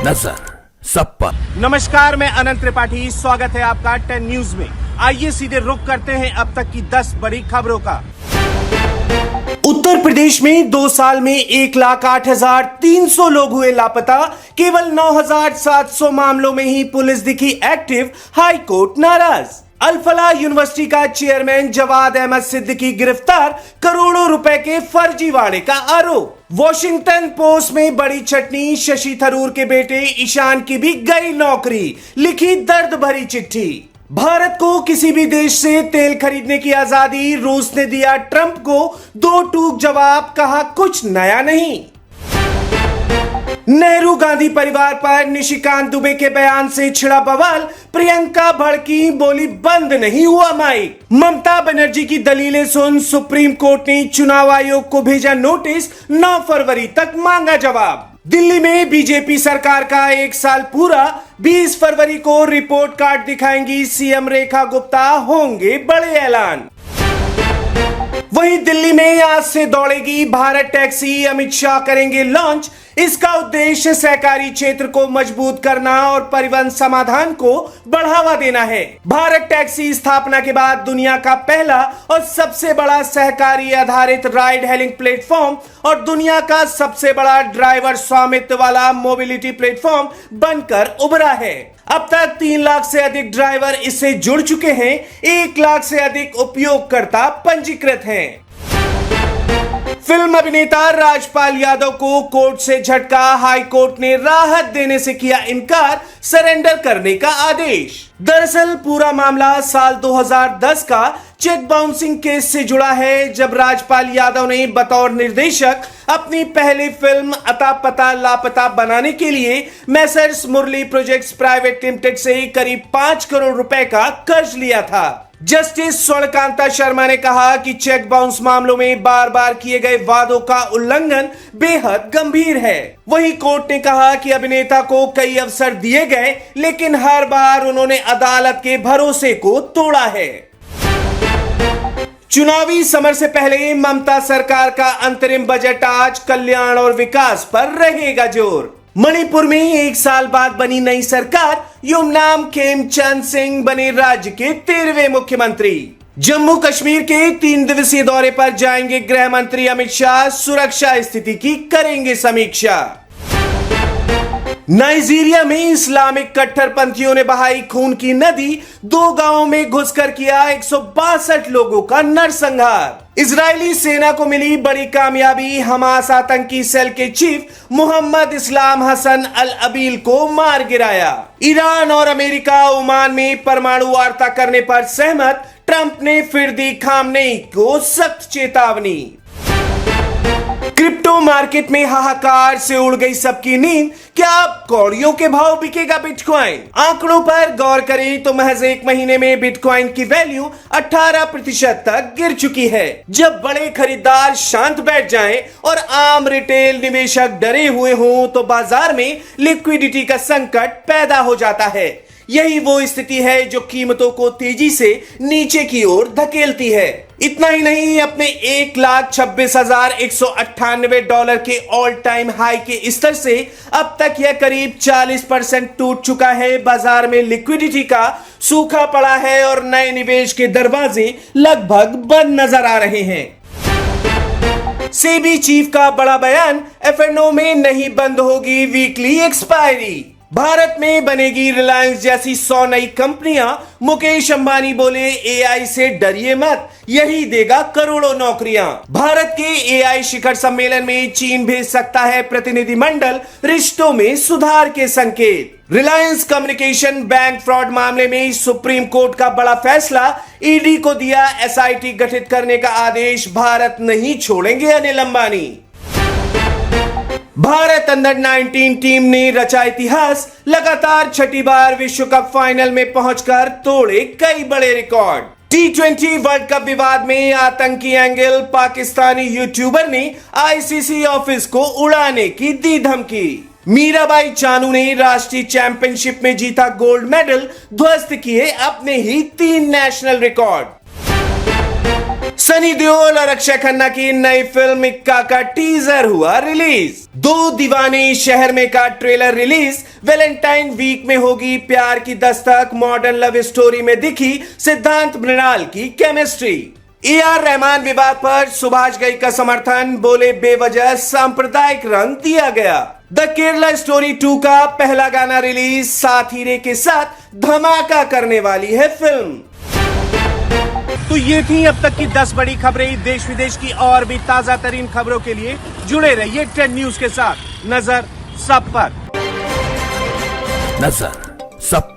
नजर सब पर। नमस्कार, मैं अनंत त्रिपाठी, स्वागत है आपका 10 न्यूज में। आइए सीधे रुख करते हैं अब तक की 10 बड़ी खबरों का। उत्तर प्रदेश में 2 साल में 1,08,300 लोग हुए लापता। केवल 9,700 मामलों में ही पुलिस दिखी एक्टिव, हाई कोर्ट नाराज। अल-फलाह यूनिवर्सिटी का चेयरमैन जवाद अहमद सिद्दीकी गिरफ्तार, करोड़ों रुपए के फर्जीवाड़े का आरोप। वॉशिंगटन पोस्ट में बड़ी छटनी, शशि थरूर के बेटे ईशान की भी गई नौकरी, लिखी दर्द भरी चिट्ठी। भारत को किसी भी देश से तेल खरीदने की आजादी, रूस ने दिया ट्रंप को 2 टूक जवाब, कहा कुछ नया नहीं। नेहरू गांधी परिवार पर निशिकांत दुबे के बयान से छिड़ा बवाल, प्रियंका भड़की, बोली बंद नहीं हुआ माइक। ममता बनर्जी की दलीलें सुन सुप्रीम कोर्ट ने चुनाव आयोग को भेजा नोटिस, 9 फरवरी तक मांगा जवाब। दिल्ली में बीजेपी सरकार का 1 साल पूरा, 20 फरवरी को report card दिखाएंगी CM Rekha Gupta, होंगे बड़े ऐलान। वहीं दिल्ली में आज से दौड़ेगी भारत टैक्सी, अमित शाह करेंगे लॉन्च। इसका उद्देश्य सहकारी क्षेत्र को मजबूत करना और परिवहन समाधान को बढ़ावा देना है। भारत टैक्सी स्थापना के बाद दुनिया का पहला और सबसे बड़ा सहकारी आधारित राइड हेलिंग प्लेटफॉर्म और दुनिया का सबसे बड़ा ड्राइवर स्वामित्व वाला मोबिलिटी प्लेटफॉर्म बनकर उभरा है। अब तक 3 लाख से अधिक ड्राइवर इससे जुड़ चुके हैं, 1 लाख से अधिक उपयोगकर्ता पंजीकृत हैं। फिल्म अभिनेता राजपाल यादव को कोर्ट से झटका, हाई कोर्ट ने राहत देने से किया इनकार, सरेंडर करने का आदेश। दरअसल पूरा मामला साल 2010 का चेक बाउंसिंग केस से जुड़ा है, जब राजपाल यादव ने बतौर निर्देशक अपनी पहली फिल्म अता पता लापता बनाने के लिए मैसर्स मुरली प्रोजेक्ट्स प्राइवेट लिमिटेड से करीब 5 करोड़ रुपए का कर्ज लिया था। जस्टिस स्वर्णकांता शर्मा ने कहा कि चेक बाउंस मामलों में बार बार किए गए वादों का उल्लंघन बेहद गंभीर है। वहीं कोर्ट ने कहा कि अभिनेता को कई अवसर दिए गए, लेकिन हर बार उन्होंने अदालत के भरोसे को तोड़ा है। चुनावी समर से पहले ममता सरकार का अंतरिम बजट, आज कल्याण और विकास पर रहेगा जोर। मणिपुर में 1 साल बाद बनी नई सरकार, युमनाम खेमचंद सिंह बने राज्य के 13वें मुख्यमंत्री। जम्मू कश्मीर के 3 दिवसीय दौरे पर जाएंगे गृह मंत्री अमित शाह, सुरक्षा स्थिति की करेंगे समीक्षा। नाइजीरिया में इस्लामिक कट्टरपंथियों ने बहाई खून की नदी, 2 गांवों में घुसकर किया 162 लोगों का नरसंहार। इजरायली सेना को मिली बड़ी कामयाबी, हमास आतंकी सेल के चीफ मोहम्मद इस्लाम हसन अल अबील को मार गिराया। ईरान और अमेरिका ओमान में परमाणु वार्ता करने पर सहमत, ट्रंप ने फिर दी खामनेई को सख्त चेतावनी। क्रिप्टो मार्केट में हाहाकार से उड़ गई सबकी नींद, क्या कौड़ियों के भाव बिकेगा बिटकॉइन? आंकड़ों पर गौर करें तो महज 1 महीने में बिटकॉइन की वैल्यू 18% तक गिर चुकी है। जब बड़े खरीदार शांत बैठ जाएं और आम रिटेल निवेशक डरे हुए हों तो बाजार में लिक्विडिटी का संकट पैदा हो जाता है। यही वो स्थिति है जो कीमतों को तेजी से नीचे की ओर धकेलती है। इतना ही नहीं, अपने $1,26,198 के ऑल टाइम हाई के स्तर से अब तक यह करीब 40% टूट चुका है। बाजार में लिक्विडिटी का सूखा पड़ा है और नए निवेश के दरवाजे लगभग बंद नजर आ रहे हैं। सेबी चीफ का बड़ा बयान, एफएनओ में नहीं बंद होगी वीकली एक्सपायरी। भारत में बनेगी रिलायंस जैसी 100 नई कंपनियां, मुकेश अंबानी बोले एआई से डरिए मत, यही देगा करोड़ों नौकरियां। भारत के एआई शिखर सम्मेलन में चीन भेज सकता है प्रतिनिधिमंडल, रिश्तों में सुधार के संकेत। रिलायंस कम्युनिकेशन बैंक फ्रॉड मामले में सुप्रीम कोर्ट का बड़ा फैसला, ईडी को दिया एसआईटी गठित करने का आदेश, भारत नहीं छोड़ेंगे अनिल अंबानी। भारत अंडर 19 टीम ने रचा इतिहास, लगातार 6ठी बार विश्व कप फाइनल में पहुंचकर तोड़े कई बड़े रिकॉर्ड। T20 वर्ल्ड कप विवाद में आतंकी एंगल, पाकिस्तानी यूट्यूबर ने आईसीसी ऑफिस को उड़ाने की दी धमकी। मीराबाई चानू ने राष्ट्रीय चैंपियनशिप में जीता गोल्ड मेडल, ध्वस्त किए अपने ही 3 नेशनल रिकॉर्ड। सनी देओल और अक्षय खन्ना की नई फिल्म इक्का का टीजर हुआ रिलीज। दो दीवाने शहर में का ट्रेलर रिलीज। वैलेंटाइन वीक में होगी प्यार की दस्तक। मॉडर्न लव स्टोरी में दिखी सिद्धांत मृणाल की केमिस्ट्री। AR रहमान विवाद पर सुभाष घई का समर्थन। बोले बेवजह सांप्रदायिक रंग दिया गया। द केरला स्टोरी 2 का पहला गाना रिलीज। साथ हीरे के साथ धमाका करने वाली है फिल्म। तो ये थी अब तक की 10 बड़ी खबरें देश विदेश की। और भी ताजा तरीन खबरों के लिए जुड़े रहिए 10 न्यूज के साथ। नजर सब पर। नजर सब पर।